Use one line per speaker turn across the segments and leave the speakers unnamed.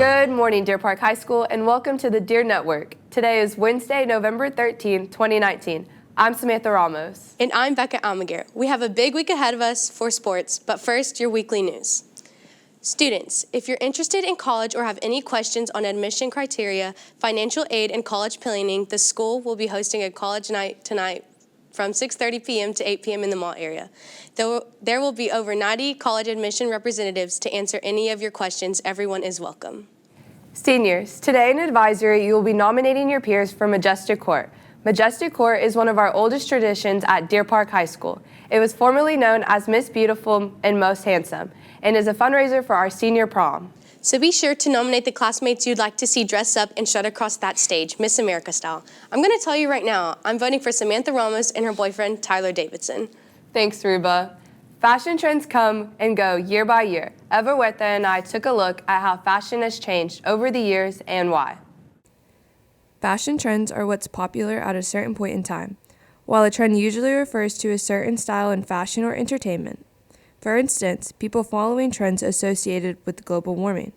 Good morning, Deer Park High School, and welcome to the Deer Network. Today is Wednesday, November 13, 2019. I'm Samantha Ramos.
And I'm Becca Almaguer. We have a big week ahead of us for sports, but first, your weekly news. Students, if you're interested in college or have any questions on admission criteria, financial aid, and college planning, the school will be hosting a college night tonight from 6:30 p.m. to 8 p.m. in the mall area. There will be over 90 college admission representatives to answer any of your questions. Everyone is welcome.
Seniors, today in advisory, you will be nominating your peers for Majestic Court. Majestic Court is one of our oldest traditions at Deer Park High School. It was formerly known as Miss Beautiful and Most Handsome and is a fundraiser for our senior prom.
So be sure to nominate the classmates you'd like to see dress up and strut across that stage, Miss America style. I'm going to tell you right now, I'm voting for Samantha Ramos and her boyfriend, Tyler Davidson.
Thanks, Ruba. Fashion trends come and go year by year. Eva Huerta and I took a look at how fashion has changed over the years and why. Fashion trends are what's popular at a certain point in time, while a trend usually refers to a certain style in fashion or entertainment. For instance, people following trends associated with global warming.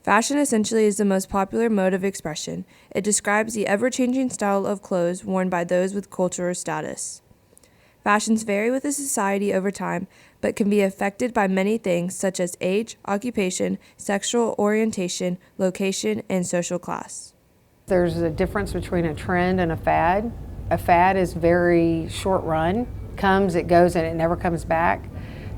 Fashion essentially is the most popular mode of expression. It describes the ever-changing style of clothes worn by those with cultural status. Fashions vary with a society over time, but can be affected by many things such as age, occupation, sexual orientation, location, and social class.
There's a difference between a trend and a fad. A fad is very short run. Comes, it goes, and it never comes back.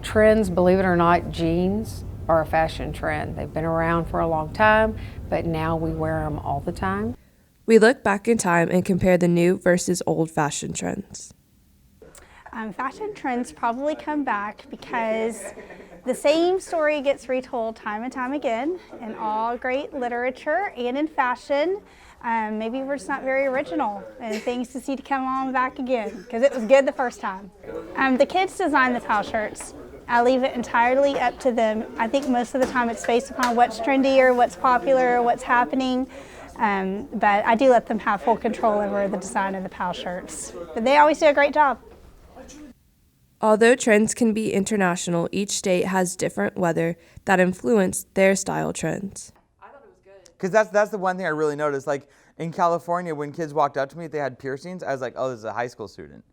Trends, believe it or not, jeans are a fashion trend. They've been around for a long time, but now we wear them all the time.
We look back in time and compare the new versus old fashion trends.
Fashion trends probably come back because the same story gets retold time and time again in all great literature and in fashion. Maybe we're just not very original and things just need to come on back again because it was good the first time. The kids design the pal shirts. I leave it entirely up to them. I think most of the time it's based upon what's trendy or what's popular or what's happening. But I do let them have full control over the design of the pal shirts. But they always do a great job.
Although trends can be international, each state has different weather that influence their style trends.
Because that's the one thing I really noticed. Like in California, when kids walked up to me, if they had piercings, I was like, oh, this is a high school student.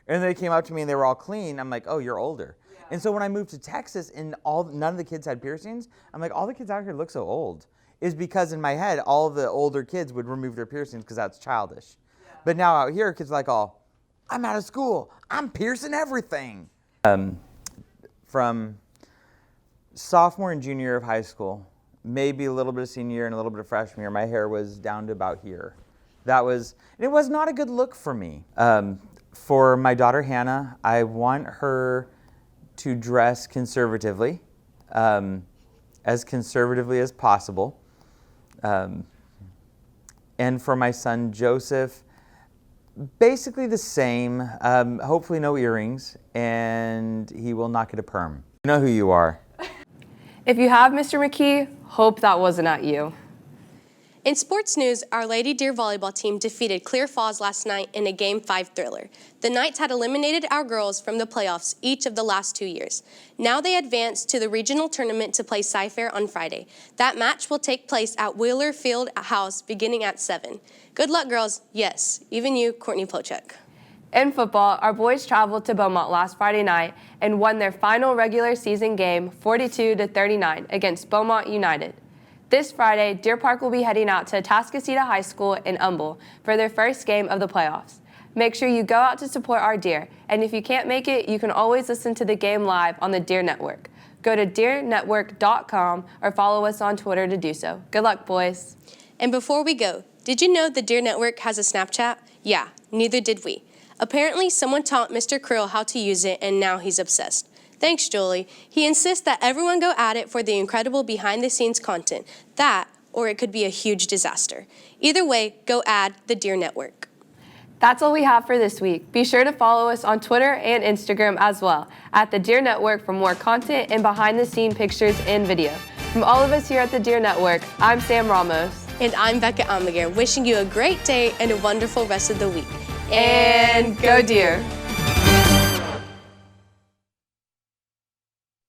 And then they came up to me and they were all clean. I'm like, oh, you're older. Yeah. And so when I moved to Texas and none of the kids had piercings, I'm like, all the kids out here look so old. Is because in my head, all of the older kids would remove their piercings because that's childish. Yeah. But now out here, kids are like, oh, I'm out of school. I'm piercing everything. From sophomore and junior year of high school, maybe a little bit of senior year and a little bit of freshman year, my hair was down to about here. It was not a good look for me. For my daughter Hannah, I want her to dress conservatively, as conservatively as possible. And for my son Joseph, basically the same, hopefully no earrings, and he will not get a perm. You know who you are.
If you have Mr. McKee, hope that wasn't at you.
In sports news, our Lady Deer volleyball team defeated Clear Falls last night in a Game 5 thriller. The Knights had eliminated our girls from the playoffs each of the last 2 years. Now they advance to the regional tournament to play Cy-Fair on Friday. That match will take place at Wheeler Field House beginning at 7. Good luck, girls. Yes, even you, Courtney Pochuk.
In football, our boys traveled to Beaumont last Friday night and won their final regular season game 42-39 against Beaumont United. This Friday, Deer Park will be heading out to Atascocita High School in Humble for their first game of the playoffs. Make sure you go out to support our Deer, and if you can't make it, you can always listen to the game live on the Deer Network. Go to deernetwork.com or follow us on Twitter to do so. Good luck, boys.
And before we go, did you know the Deer Network has a Snapchat? Yeah, neither did we. Apparently, someone taught Mr. Krill how to use it, and now he's obsessed. Thanks, Julie. He insists that everyone go at it for the incredible behind-the-scenes content. That, or it could be a huge disaster. Either way, go add the Deer Network.
That's all we have for this week. Be sure to follow us on Twitter and Instagram as well, at the Deer Network for more content and behind-the-scene pictures and video. From all of us here at the Deer Network, I'm Sam Ramos.
And I'm Becca Almaguer, wishing you a great day and a wonderful rest of the week.
And go Deer!